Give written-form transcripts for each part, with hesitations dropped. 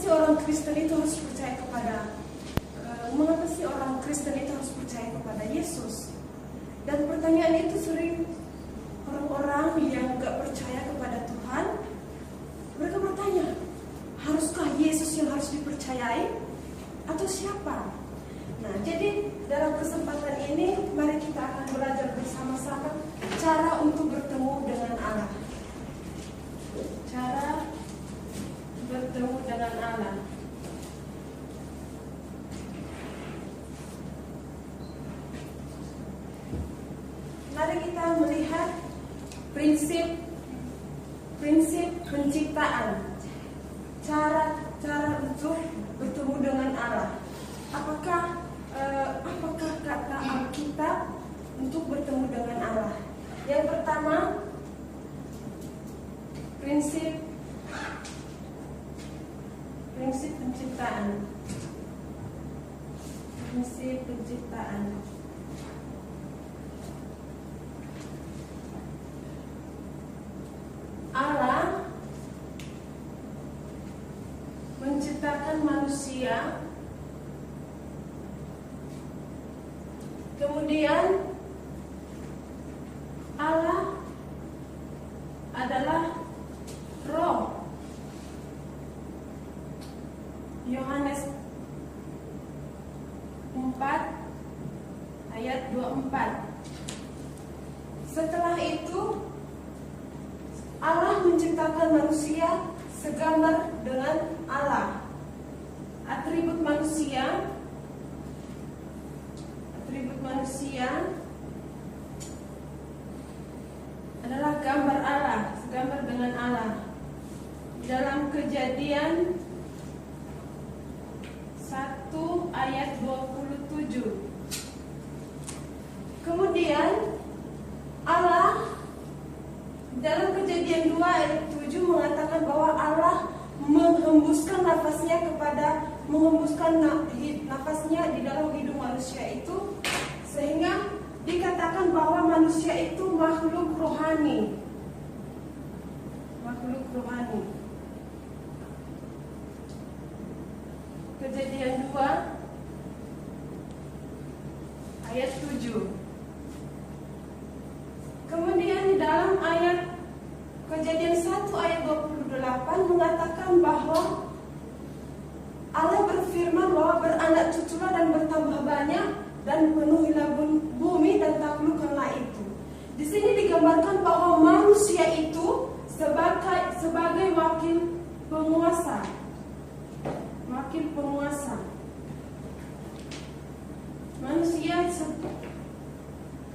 sih orang Kristen itu harus percaya kepada mengapa sih orang Kristen itu harus percaya kepada Yesus? Dan pertanyaan itu sering orang-orang yang gak percaya kepada Tuhan, mereka bertanya, haruskah Yesus yang harus dipercayai atau siapa? Nah, jadi dalam kesempatan ini mari kita akan belajar bersama-sama cara untuk bertemu dengan Allah. Cara bertemu dengan Allah. Mari kita melihat prinsip penciptaan. Cara untuk bertemu dengan Allah. Apakah kata Alkitab untuk bertemu dengan Allah? Yang pertama, prinsip penciptaan. Prinsip penciptaan. Allah menciptakan manusia, kemudian Allah adalah roh. Yohanes 4 ayat 24. Setelah itu Allah menciptakan manusia segambar dengan Allah. Atribut manusia adalah gambar Allah, segambar dengan Allah. Dalam Kejadian 1 ayat 27. Kemudian Allah dalam Kejadian 2 ayat 7 mengatakan bahwa Allah menghembuskan nafasnya di dalam hidung manusia itu, sehingga dikatakan bahwa manusia itu makhluk rohani. Kejadian 2 ayat 7. Kemudian di dalam ayat Kejadian 1 ayat 28 mengatakan bahwa Allah berfirman bahwa beranak cuculah dan bertambah banyak dan penuhilah bumi dan taklukkanlah itu. Di sini digambarkan bahwa manusia itu sebagai wakil penguasa. Manusia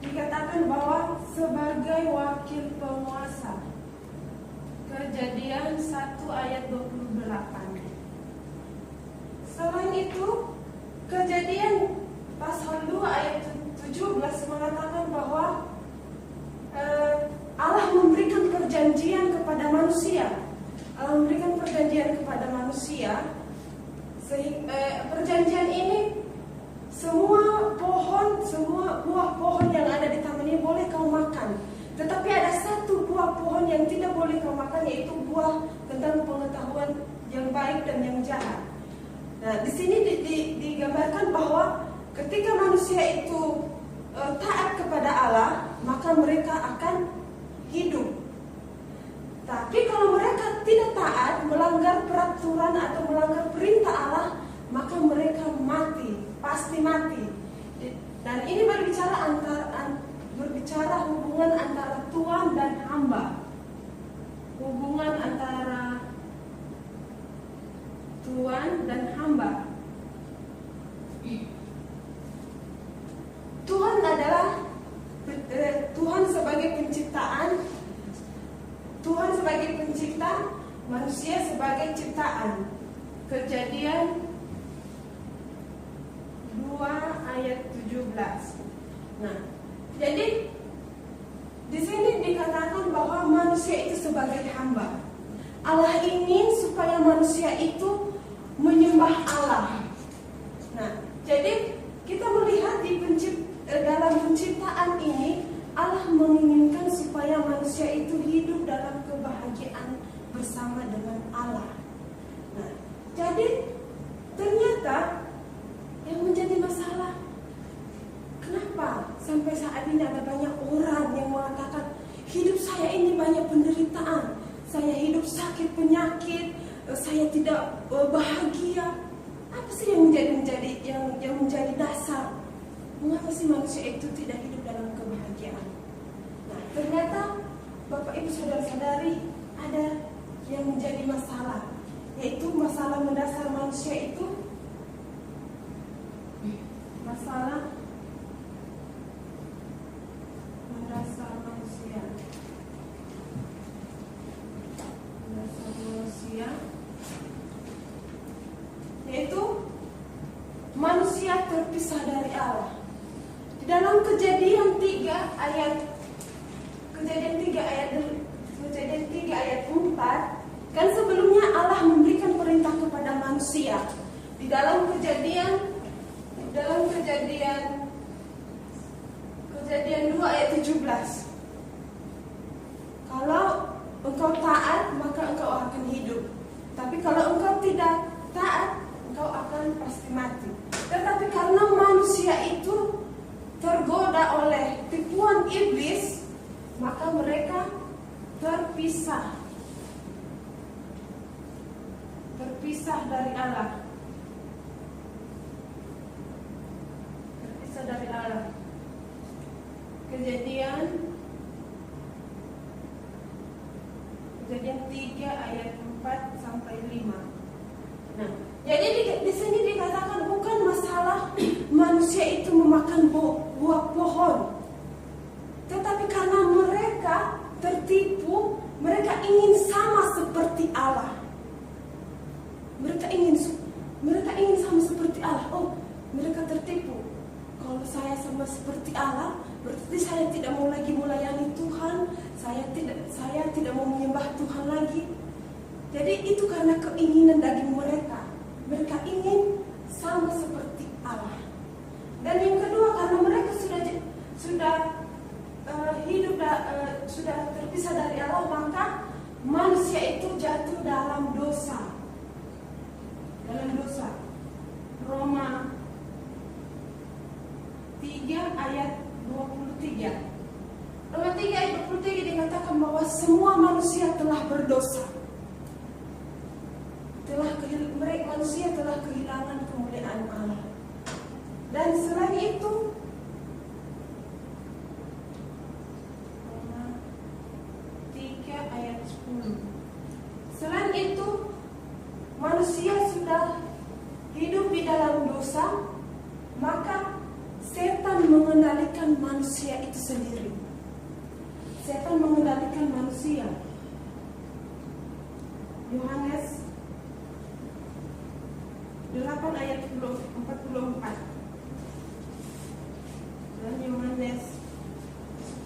dikatakan bahwa sebagai wakil penguasa. Kejadian 1 ayat 28. Selain itu, Kejadian pasal 2 ayat 17 mengatakan bahwa Allah memberikan perjanjian kepada manusia. Perjanjian ini semua buah pohon yang ada di taman ini boleh kau makan. Tetapi ada satu buah pohon yang tidak boleh kau makan, yaitu buah tentang pengetahuan yang baik dan yang jahat. Nah, di sini digambarkan bahwa ketika manusia itu taat kepada Allah, maka mereka akan hidup. Tapi kalau mereka tidak taat, melanggar peraturan atau melanggar perintah Allah, maka mereka pasti mati. Dan ini berbicara hubungan antara Tuhan dan hamba. Hubungan antara Tuhan dan hamba. Tuhan adalah Tuhan sebagai penciptaan, Tuhan sebagai pencipta, manusia sebagai ciptaan. Kejadian 2 ayat 17. Nah, jadi di sini dikatakan bahwa manusia itu sebagai hamba. Allah ingin supaya manusia itu menyembah Allah. Nah, jadi kita melihat dalam penciptaan ini, Allah menginginkan supaya manusia itu hidup dalam kebahagiaan bersama dengan Allah. Nah, Jadi ternyata yang menjadi masalah, kenapa sampai saat ini ada banyak orang yang mengatakan hidup saya ini banyak penderitaan, saya hidup sakit penyakit, saya tidak bahagia. Apa sih yang menjadi dasar? Mengapa sih manusia itu tidak hidup dalam kebahagiaan? Nah, ternyata Bapak Ibu saudara-saudari, ada yang menjadi masalah, yaitu masalah mendasar manusia itu masalah mendasar manusia. Mendasar manusia yaitu manusia terpisah dari Allah. Di dalam Kejadian 3 ayat 4, kan sebelumnya Allah memberikan perintah kepada manusia. Di dalam Kejadian 2 ayat 17. Kalau engkau taat, maka engkau akan hidup. Tapi kalau engkau tidak taat, engkau akan pasti mati. Tetapi karena manusia itu tergoda oleh tipuan iblis, maka mereka terpisah dari Allah. Terpisah dari Allah. Kejadian 3 ayat 4 sampai 5. Nah, jadi di sini dikatakan bukan masalah manusia itu memakan buah pohon, tetapi karena mereka tertipu, mereka ingin sama seperti Allah. Mereka ingin sama seperti Allah. Oh, mereka tertipu. Kalau saya sama seperti Allah, berarti saya tidak mau lagi melayani Tuhan. Saya tidak mau menyembah Tuhan lagi. Jadi itu karena keinginan daging mereka. Mereka ingin sama seperti Allah. Dan yang kedua, karena mereka sudah terpisah dari Allah, maka manusia itu jatuh dalam dosa. Roma 3 ayat 23. Roma 3 ayat 23 dikatakan bahwa semua manusia telah berdosa. Manusia telah kehilangan kemuliaan Allah. Dan selain itu, Roma 3 ayat 10. Selain itu, manusia sudah hidup di dalam dosa, maka setan mengendalikan manusia itu sendiri. Setan mengendalikan manusia. Yohanes 8 ayat 44 dan Yohanes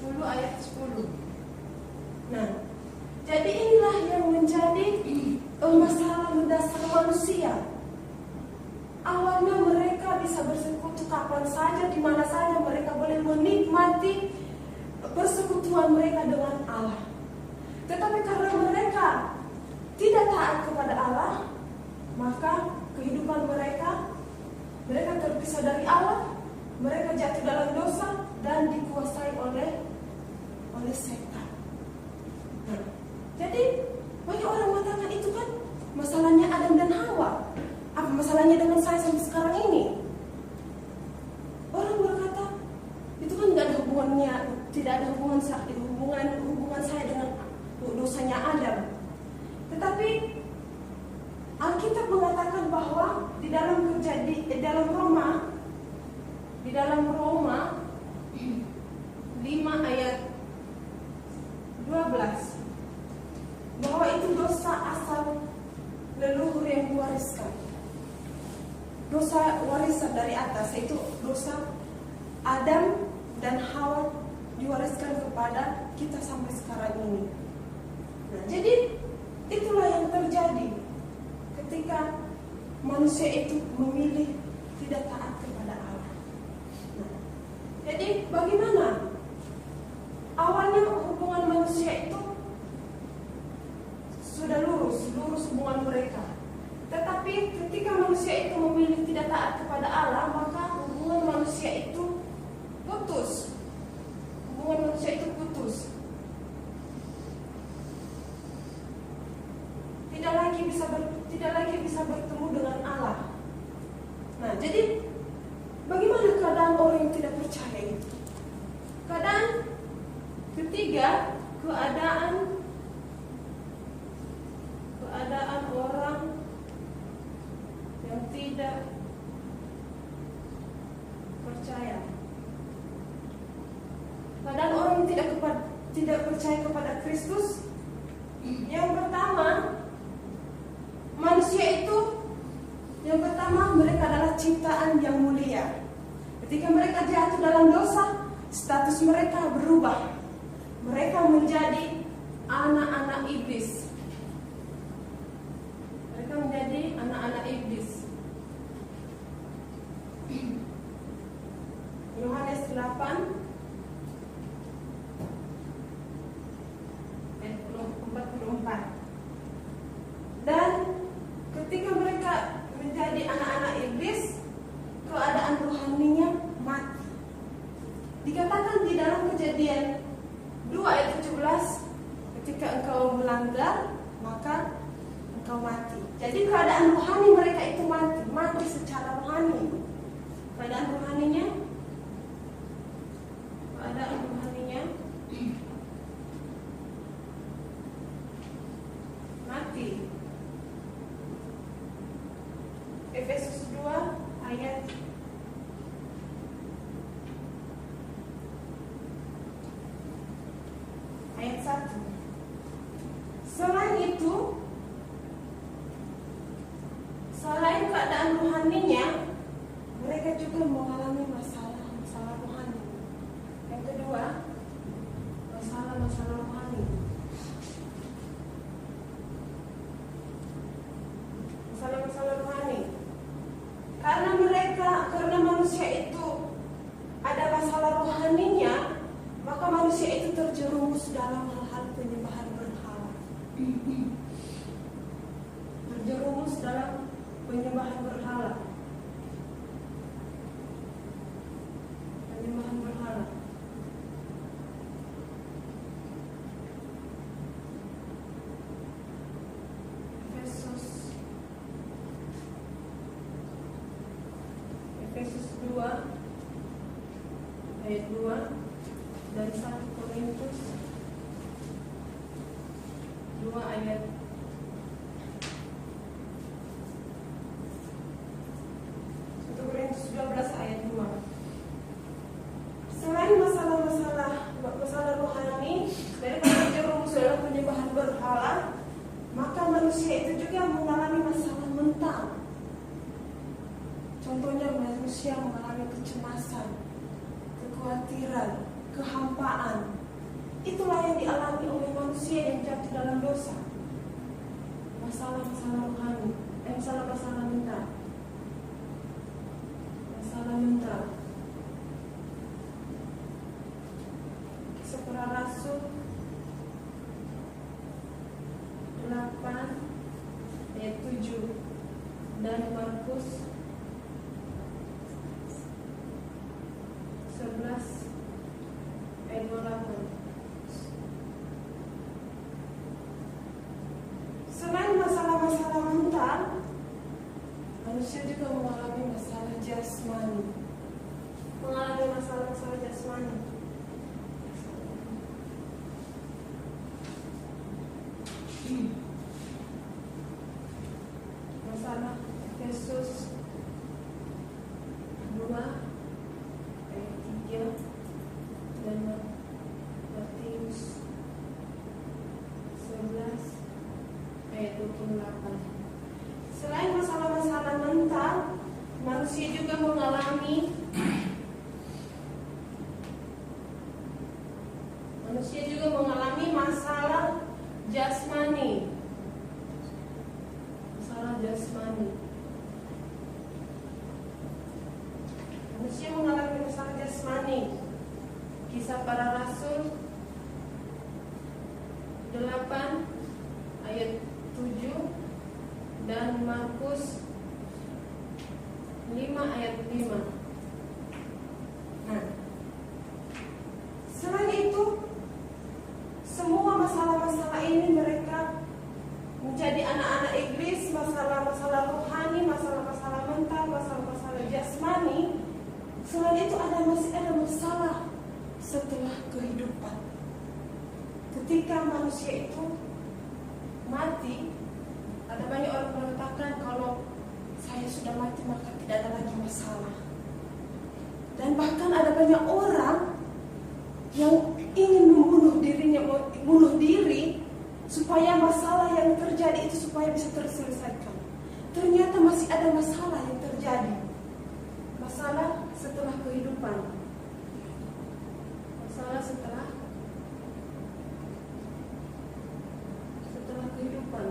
10 ayat 10. Nah, jadi inilah yang menjadi masalah mendasar manusia. Awalnya mereka bisa bersekutu kapan saja, di mana saja mereka boleh menikmati persekutuan mereka dengan Allah. Tetapi karena mereka tidak taat kepada Allah, maka kehidupan mereka terpisah dari Allah, mereka jatuh dalam dosa dan dikuasai oleh setan. Nah, jadi banyak orang mengatakan itu kan masalahnya Adam dan Hawa. Apa masalahnya dengan saya sampai sekarang ini? Orang berkata itu kan tidak ada hubungannya, tidak ada hubungan saya dengan dosanya Adam. Tetapi Alkitab mengatakan bahwa di dalam Roma 5 ayat 12 bahwa itu dosa asal leluhur yang diwariskan. Dosa warisan dari atas, yaitu dosa Adam dan Hawa diwariskan kepada kita sampai sekarang ini. Nah, jadi itulah yang terjadi ketika manusia itu memilih tidak taat kepada Allah. Nah, jadi bagaimana? Awalnya hubungan manusia itu sudah lurus hubungan mereka. Tetapi manusia itu memilih tidak taat kepada Allah, maka hubungan manusia itu putus. Hubungan manusia itu putus. Tidak lagi bisa bertemu dengan Allah. Nah, jadi bagaimana keadaan orang yang tidak percaya itu? Keadaan ketiga, keadaan orang yang tidak percaya. Keadaan orang yang tidak percaya kepada Kristus. Yang pertama, mereka adalah ciptaan yang mulia. Ketika mereka jatuh dalam dosa, status mereka berubah. Mereka menjadi anak-anak iblis. Mereka menjadi anak-anak iblis. Yohanes 8 ayat 44. Dan ketika mereka menjadi anak-anak iblis, keadaan rohaninya mati. Dikatakan di dalam Kejadian 2 ayat 17, ketika engkau melanggar, maka engkau mati. Jadi keadaan rohani mereka itu mati secara rohani. Keadaan rohaninya mati. Efesus 2 ayat 1. Selain keadaan rohaninya, mereka juga mengalami masalah rohani. Yang kedua, masalah rohani. Masalah rohani. Karena manusia itu ada masalah rohaninya, maka manusia itu terjerumus dalam hal-hal penyembahan berhala. Terjerumus dalam penyembahan berhala. Efesus 2 ayat 2 dan 1 Korintus 2 ayat 1 Korintus 12 ayat 2. Selain masalah rohani, dari terjerumus dalam penyembahan berhala, maka manusia itu juga mengalami masalah mental. Contohnya manusia mengalami kecemasan, kekhawatiran, kehampaan. Itulah yang dialami oleh manusia yang jatuh dalam dosa. Masalah rohani, masalah mental. Masalah mental. Kisah Para Rasul 8 ayat 7 dan Markus 11 ayat 28. Selain masalah mental, manusia juga mengalami masalah jasmani. Masalah jasmani. Masalah Yesus 2 ayat 3 dan Matius 11 ayat 28. Selain masalah mental, manusia juga mengalami masalah jasmani. Manusia mengalami masalah jasmani. Kisah Para Rasul 8 ayat 7 dan Markus 5 ayat 5. Nah, selain itu, semua masalah-masalah ini mereka menjadi anak-anak iblis, masalah-masalah rohani, masalah-masalah mental, masalah-masalah jasmani. Selain itu masih ada masalah setelah kehidupan. Ketika manusia itu mati, ada banyak orang mengatakan kalau saya sudah mati maka tidak ada lagi masalah. Dan bahkan ada banyak orang yang ingin bunuh diri supaya masalah yang terjadi itu supaya bisa terselesaikan. Ternyata masih ada masalah yang terjadi. Masalah setelah kehidupan. Masalah setelah kehidupan.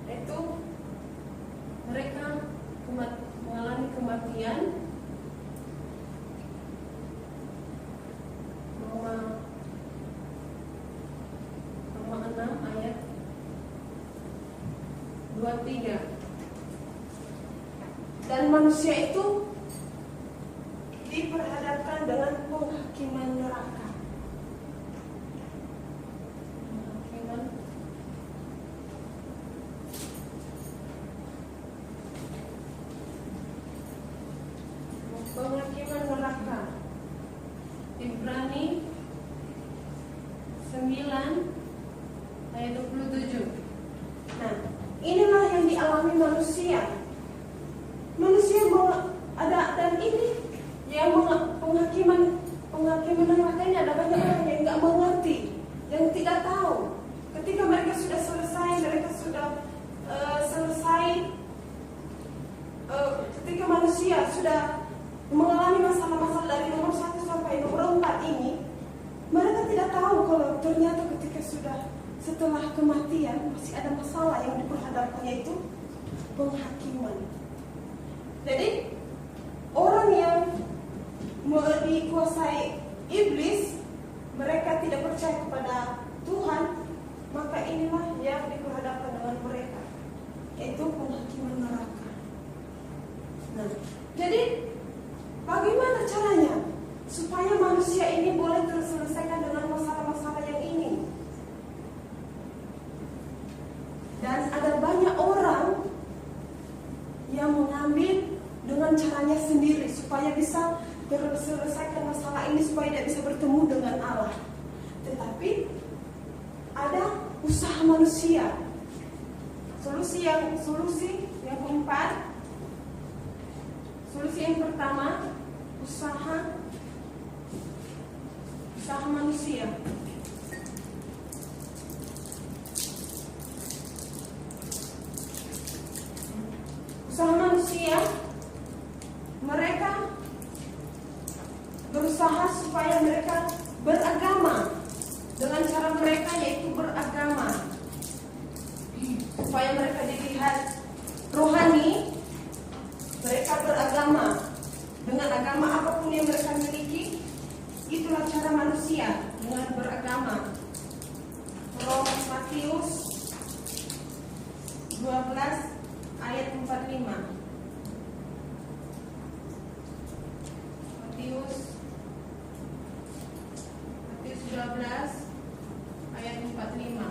Itu mereka mengalami kematian. Roma 6 ayat 23. Dan manusia itu diperhadapkan dengan penghakiman neraka. Penghakiman neraka. Ibrani 9 ayat 27. Nah, inilah yang dialami manusia. Manusia ada, dan ini yang penghakiman neraka ini ada banyak orang yang nggak mengerti, yang tidak tahu. Ketika mereka sudah selesai, ketika manusia sudah mengalami masalah-masalah dari nomor 1 sampai nomor 4 ini, mereka tidak tahu kalau ternyata ketika setelah kematian masih ada masalah yang diperhadapkan, yaitu penghakiman. Jadi orang yang dikuasai iblis, mereka tidak percaya kepada Tuhan, maka inilah yang diperhadapkan dengan mereka, yaitu penghakiman neraka. Nah, jadi bagaimana caranya supaya manusia ini boleh terselesaikan dengan masalah-masalah yang ini? Dan ada banyak orang yang mengambil dengan caranya sendiri supaya bisa terselesaikan masalah ini, supaya dia bisa bertemu dengan Allah. Tetapi ada usaha manusia. Solusi yang keempat. Solusi yang pertama, usaha manusia. Usaha manusia, mereka berusaha supaya mereka beragama dengan cara mereka, yaitu beragama, supaya mereka dilihat rohani. Mereka beragama dengan agama apapun yang mereka miliki. Itulah cara manusia dengan beragama. Matius 12 ayat 45. Matius 12 ayat 45.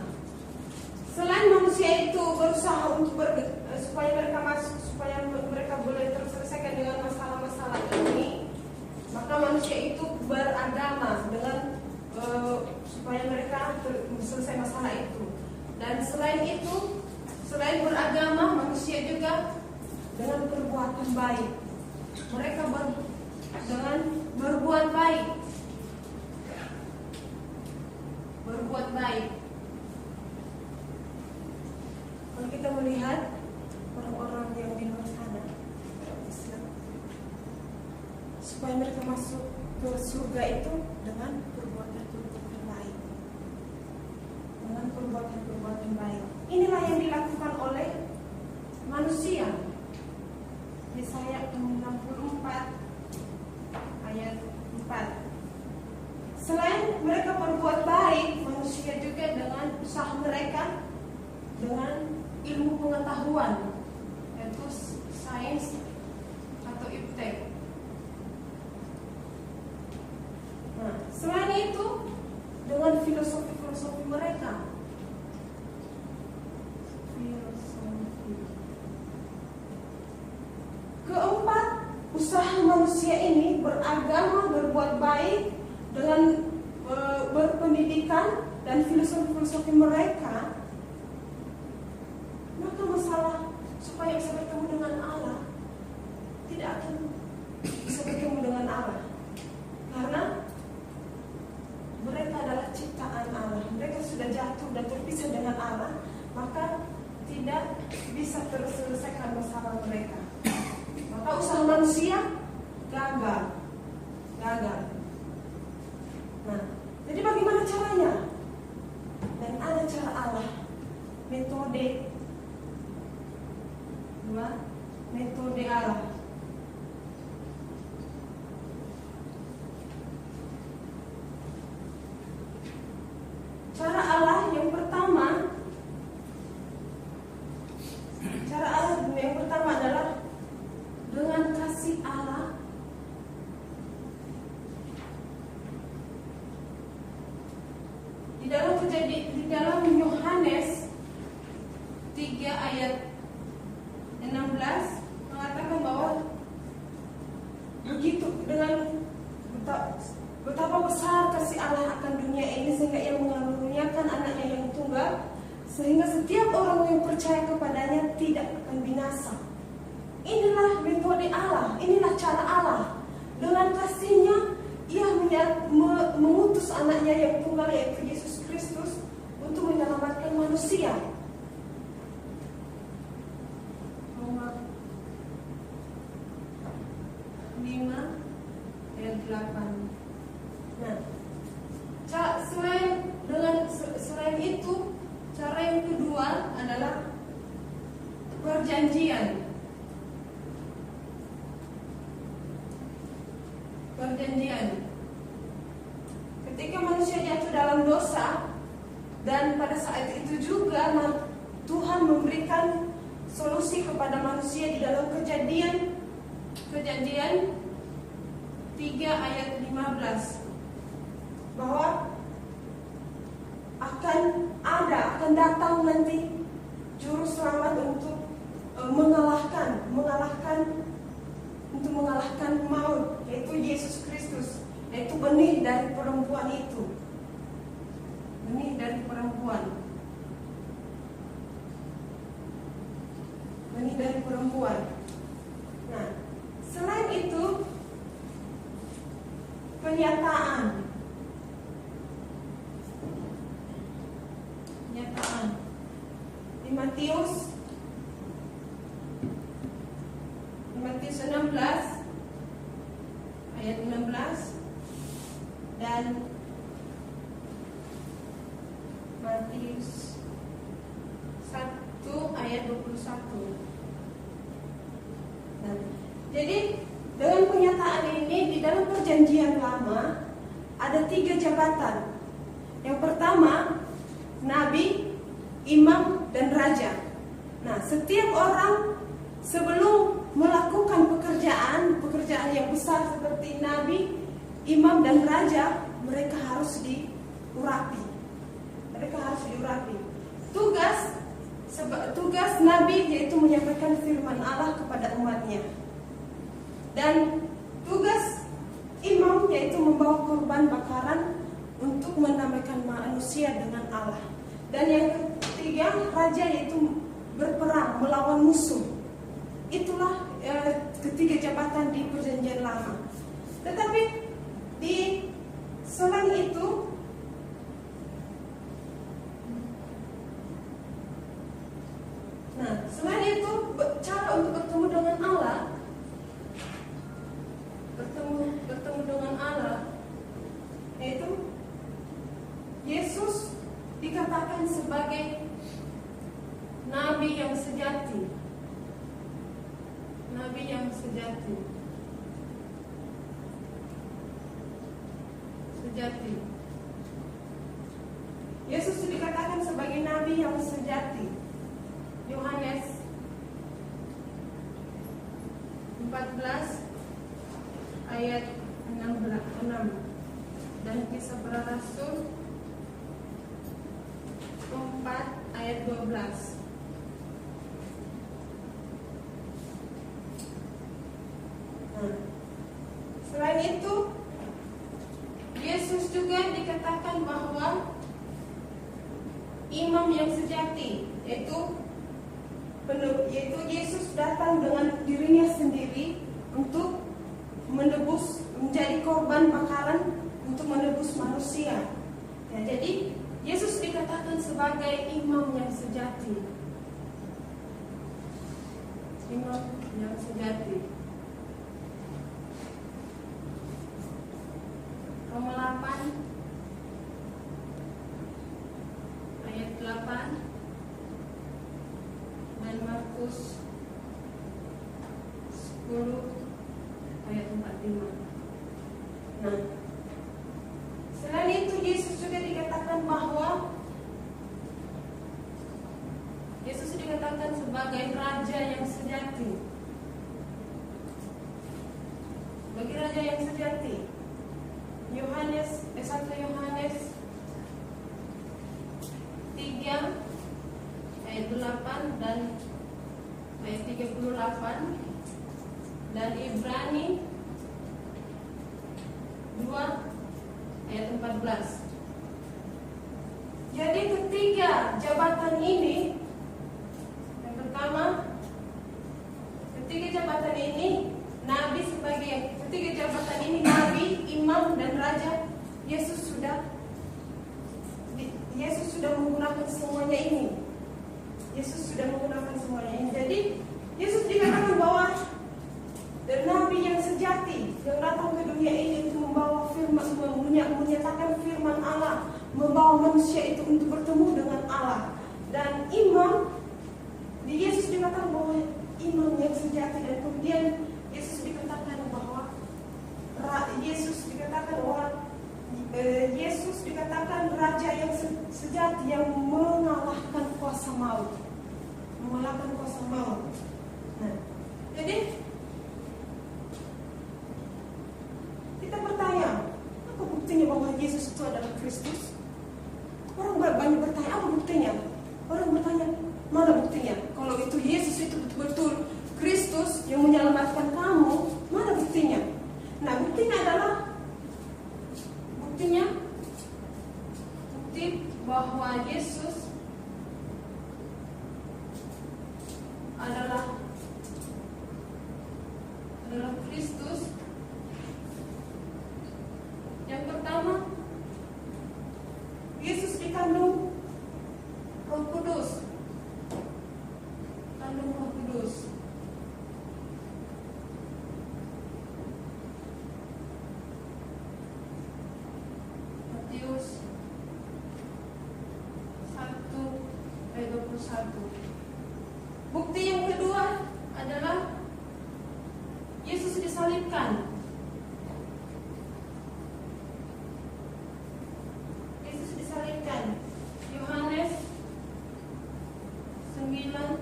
Selain manusia itu berusaha untuk supaya mereka masuk, supaya mereka boleh terselesaikan dengan masalah-masalah ini, maka manusia itu beragama dengan supaya mereka selesai masalah itu. Dan selain itu, selain beragama, manusia juga dengan perbuatan baik. Mereka dengan berbuat baik. Berbuat baik. Kalau kita melihat orang-orang yang di luar sana, Islam, supaya mereka masuk ke surga itu dengan perbuatan-perbuatan baik. Dengan perbuatan-perbuatan baik. Inilah yang dilakukan oleh manusia. Yesaya 64 ayat 4. Selain mereka berbuat baik, manusia juga dengan usaha mereka, dengan ilmu pengetahuan pengetahuan, yaitu sains atau iptek. Nah, selain itu dengan filosofi mereka. Keempat, usaha manusia ini beragama, berbuat baik dengan berpendidikan dan filosofi mereka, maka masalah supaya bisa bertemu dengan Allah tidak akan bisa bertemu dengan Allah, karena mereka adalah ciptaan Allah. Mereka sudah jatuh dan terpisah dengan Allah, maka tidak bisa terselesaikan masalah mereka. Maka usaha manusia gagal. Nah, jadi bagaimana caranya? Dan ada cara Allah, metode Allah. Cara Allah yang pertama adalah dengan kasih Allah. Di dalam Yohanes 3 ayat 16 mengatakan bahwa begitu dengan betapa besar kasih Allah akan dunia ini sehingga Ia mengaruniakan anaknya yang tunggal, sehingga setiap orang yang percaya kepadanya tidak akan binasa. Inilah metode Allah, inilah cara Allah. Dengan kasih-Nya Ia mengutus anaknya yang tunggal, yaitu Yesus Kristus, untuk menyelamatkan manusia. Roma 5 ayat 8. Nah, selain itu, cara yang kedua adalah perjanjian. Ketika manusia jatuh dalam dosa, dan pada saat itu juga Tuhan memberikan solusi kepada manusia di dalam Kejadian 3 ayat 15, bahwa akan datang nanti juru selamat untuk mengalahkan maut, yaitu Yesus Kristus, yaitu benih dari perempuan itu. Benih dari perempuan. Nah, selain itu penyataan. Di Matius 16 ayat 16 dan Matius 1 ayat 21. Nah, jadi dengan penyataan ini di dalam Perjanjian Lama ada 3 jabatan. Yang pertama, nabi, imam, dan raja. Nah, setiap orang sebelum melakukan pekerjaan yang besar seperti nabi, imam, dan raja, mereka harus diurapi. Tugas nabi yaitu menyampaikan firman Allah kepada umatnya. Dan tugas imam yaitu membawa korban bakaran untuk mendamaikan manusia dengan Allah. Dan yang ketiga, raja yaitu berperang melawan musuh. Itulah ketiga jabatan di Perjanjian Lama. Tetapi selain itu, cara untuk bertemu dengan Allah, yaitu Yesus dikatakan sebagai nabi yang sejati. Yesus dikatakan sebagai nabi yang sejati. Yohanes 14 ayat 6 dan Kisah Para Rasul 4 ayat 12. Selain itu, Yesus juga dikatakan bahwa imam yang sejati, yaitu Yesus datang dengan dirinya sendiri untuk menebus, menjadi korban bakaran untuk menebus manusia. Ya, jadi Yesus dikatakan sebagai imam yang sejati. Imam yang sejati. Roma 8 ayat 8 dan Markus 10 ayat 45. Nah, selain itu Yesus juga dikatakan bahwa Yesus dikatakan sebagai raja yang sejati. Bagi raja yang sejati, 1 Yohanes 3 ayat 8 dan ayat 38 dan Ibrani 2 ayat 14. Jadi ketiga jabatan ini, yang pertama, ketiga jabatan ini nabi sebagai ketiga jabatan ini nabi, imam dan raja. Yesus sudah menggunakan semuanya ini. Yesus sudah menggunakan semuanya ini. Jadi Yesus dikatakan bahwa dan nabi yang sejati yang datang ke dunia ini untuk membawa firman, menyatakan firman Allah, membawa manusia itu untuk bertemu dengan Allah. Dan imam, di Yesus dikatakan bahwa imam yang sejati, dan kemudian Yesus dikatakan bahwa Yesus dikatakan raja yang sejati yang mengalahkan kuasa maut. Mengalahkan kuasa maut. Nah, jadi kita bertanya, apa buktinya bahwa Yesus itu adalah Kristus? Orang banyak bertanya, apa buktinya? Orang bertanya, mana buktinya? Kalau itu Yesus itu betul-betul Kristus yang menyelamatkan kamu, mana buktinya? Nah, bukti bahwa Yesus adalah Kristus. Yang pertama, Yesus dikandung Roh Kudus. Kandung Roh Kudus. Matius 1 ayat 21. Bukti yang kedua adalah Yesus disalibkan. Yesus disalibkan. Yohanes 9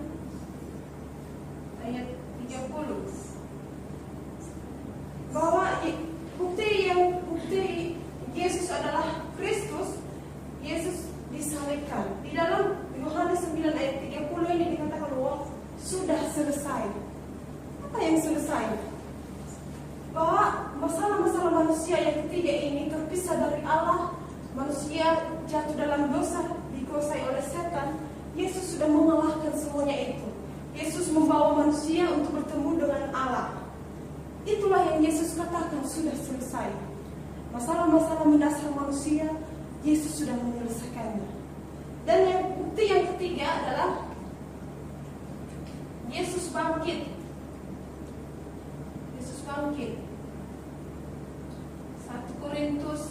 ayat 30. Bahwa bukti Yesus adalah Kristus, Yesus disalibkan. Di dalam Yohanes 9 ayat 30 ini dikatakan bahwa sudah selesai. Apa yang selesai? Bahwa masalah-masalah manusia yang ketiga ini terpisah dari Allah, manusia jatuh dalam dosa, dikuasai oleh setan. Yesus sudah mengalahkan semuanya itu. Yesus membawa manusia untuk bertemu dengan Allah. Itulah yang Yesus katakan sudah selesai. Masalah-masalah mendasar manusia, Yesus sudah menyelesaikannya. Dan bukti yang ketiga adalah Yesus bangkit. Yesus bangkit. 1 Korintus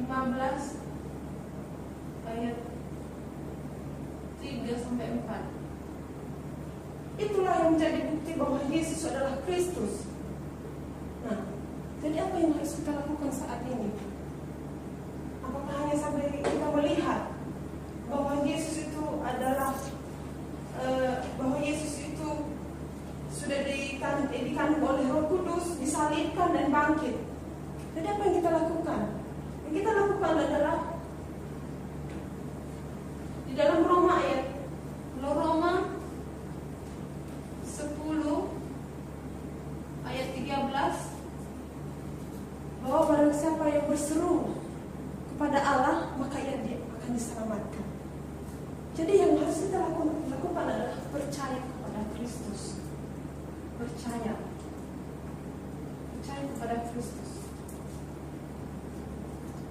15 ayat 3-4. Itulah yang menjadi bukti bahwa Yesus adalah Kristus. Nah, jadi apa yang harus kita lakukan saat ini? Apakah hanya sampai kita melihat bahwa Yesus itu adalah bahwa Yesus itu bangkit. Jadi apa yang kita lakukan? Yang kita lakukan adalah di dalam Roma 10 ayat 13, bahwa barang siapa yang berseru kepada Allah, maka dia akan diselamatkan. Jadi yang harus kita lakukan adalah percaya kepada Kristus. Percaya kepada Kristus.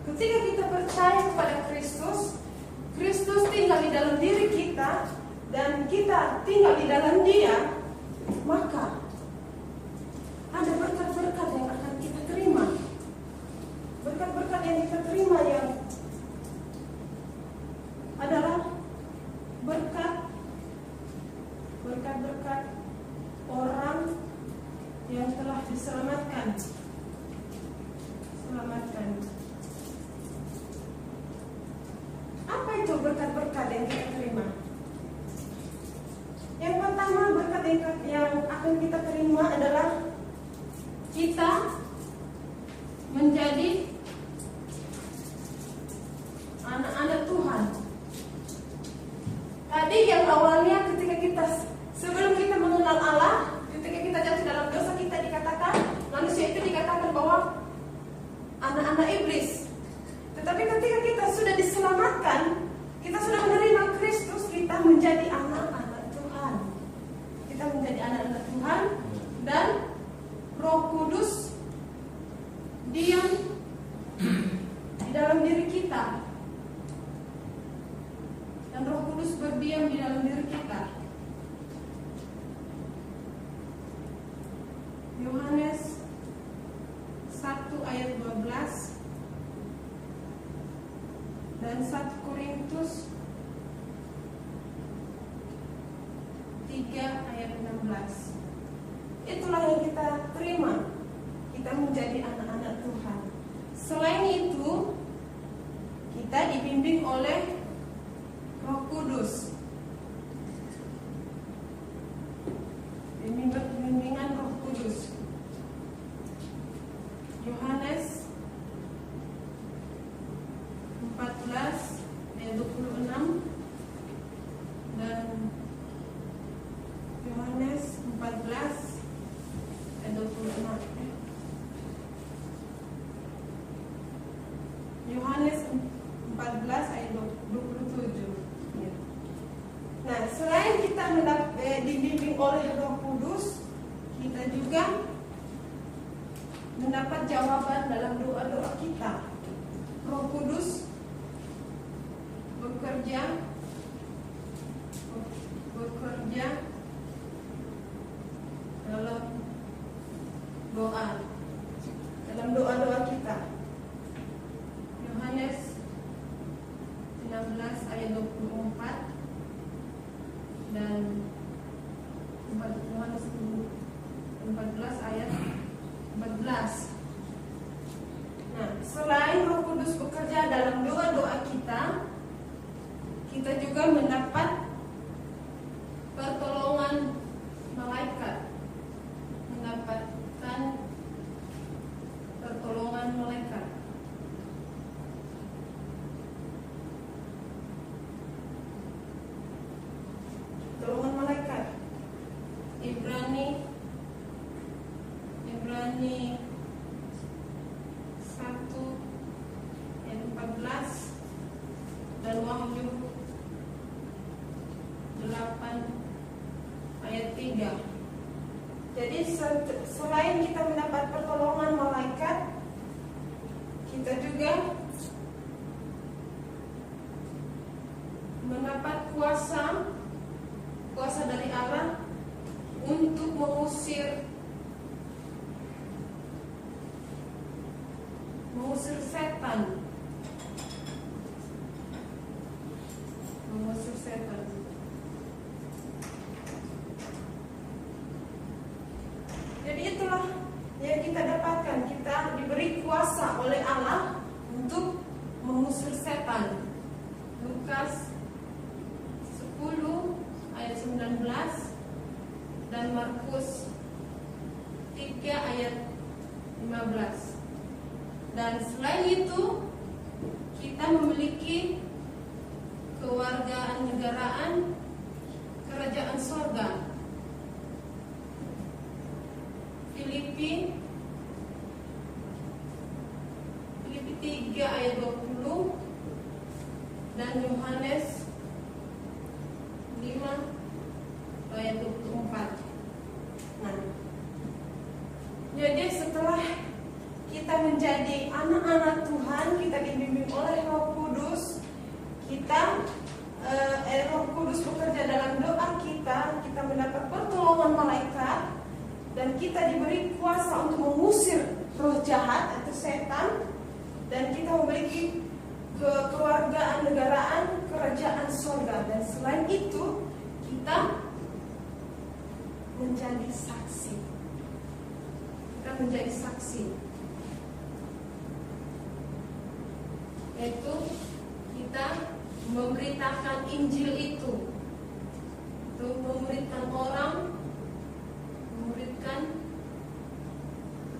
Ketika kita percaya kepada Kristus, Kristus tinggal di dalam diri kita dan kita tinggal di dalam Dia, maka ada berkat-berkat yang akan kita terima. Berkat-berkat yang kita terima yang adalah berkat-berkat orang yang telah diselamatkan. Apa itu berkat-berkat yang kita terima? Yang pertama, berkat yang akan kita terima adalah kita menjadi anak-anak Tuhan. Tadi yang awalnya ketika sebelum kita mengenal Allah, ketika kita jatuh dalam dosa, kita dikatakan, manusia itu dikatakan bahwa anak-anak iblis. Tetapi ketika kita sudah diselamatkan, kita sudah menerima Kristus, kita menjadi anak-anak Tuhan. Kita menjadi anak-anak Tuhan dan Roh Kudus diam di dalam diri kita. Dan Roh Kudus berdiam di dalam diri kita. Yohanes 1 ayat 12 dan 1 Korintus 3 ayat 16. Itulah yang kita terima. Kita menjadi anak-anak Tuhan. Selain itu, kita dibimbing oleh Roh Kudus. Bimbingan Roh Kudus. Yohanes 14 ayat 26 dan Yohanes 14 ayat 26. Yohanes 14 ayat 27. Nah, selain kita dibimbing oleh Roh Kudus, kita juga mendapat jawaban dalam doa-doa kita. Roh Kudus bekerja dalam doa kita. Yohanes 16 ayat 24 dan Yohanes 14 ayat 14. Nah, selain Roh Kudus bekerja dalam doa-doa kita, kita juga mendapat pertolongan malaikat. Mendapatkan pertolongan malaikat. Pertolongan malaikat. Ibrani 1 ayat 14 dan Wahyu 8 ayat 3. Jadi selain kita mendapat pertolongan malaikat, kita juga mendapat kuasa dari Allah untuk mengusir setan. Jadi itulah yang kita dapatkan. Kita diberi kuasa oleh Allah untuk mengusir setan. Lukas 10 ayat 19 dan Markus 3 ayat 15. negaraan kerajaan sorga. Filipi 3 ayat 20 dan Yohanes 5 ayat 24. Nah, jadi setelah kita menjadi anak-anak Tuhan, kita dibimbing oleh Roh Kudus, Roh Kudus bekerja dalam doa kita mendapat pertolongan malaikat, dan kita diberi kuasa untuk mengusir roh jahat atau setan, dan kita memiliki kekeluargaan negaraan kerajaan sorga. Dan selain itu kita menjadi saksi. Yaitu kita memberitakan Injil itu, memberikan orang, memberikan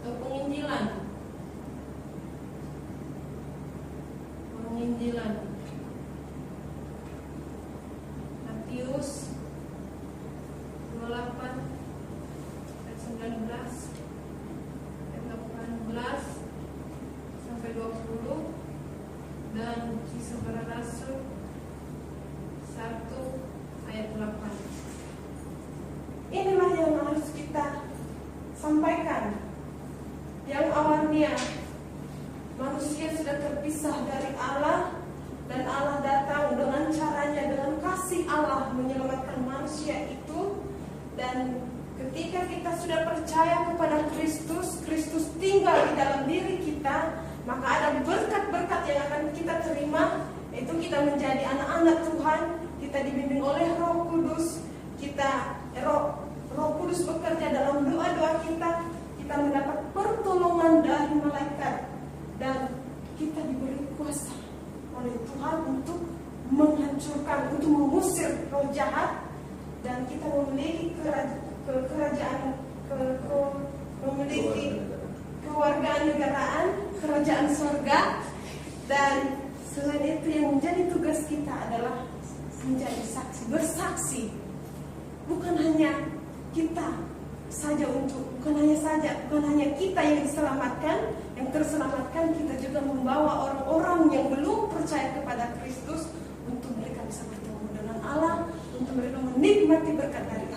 atau penginjilan. Matius 28 ayat 19 ayat 18 sampai 20 dan Kisah Para Rasul 1 ayat 8. Inilah yang harus kita sampaikan. Yang awalnya manusia sudah terpisah dari Allah, dan Allah datang dengan caranya, dengan kasih Allah menyelamatkan manusia itu. Dan ketika kita sudah percaya kepada Kristus, Kristus tinggal di dalam diri kita, maka ada berkat-berkat yang akan kita terima, yaitu kita menjadi anak-anak Tuhan, kita dibimbing oleh Roh Kudus, Roh Kudus bekerja dalam doa-doa kita mendapat pertolongan dari malaikat, dan kita diberi kuasa oleh Tuhan untuk menghancurkan, untuk mengusir roh jahat, dan kita memiliki memiliki kewarganegaraan kerajaan surga. Dan selain itu yang menjadi tugas kita adalah menjadi saksi, bersaksi. Bukan hanya kita saja bukan hanya kita yang diselamatkan, yang terselamatkan, kita juga membawa orang-orang yang belum percaya kepada Kristus untuk mereka bisa bertemu dengan Allah, untuk mereka menikmati berkat dari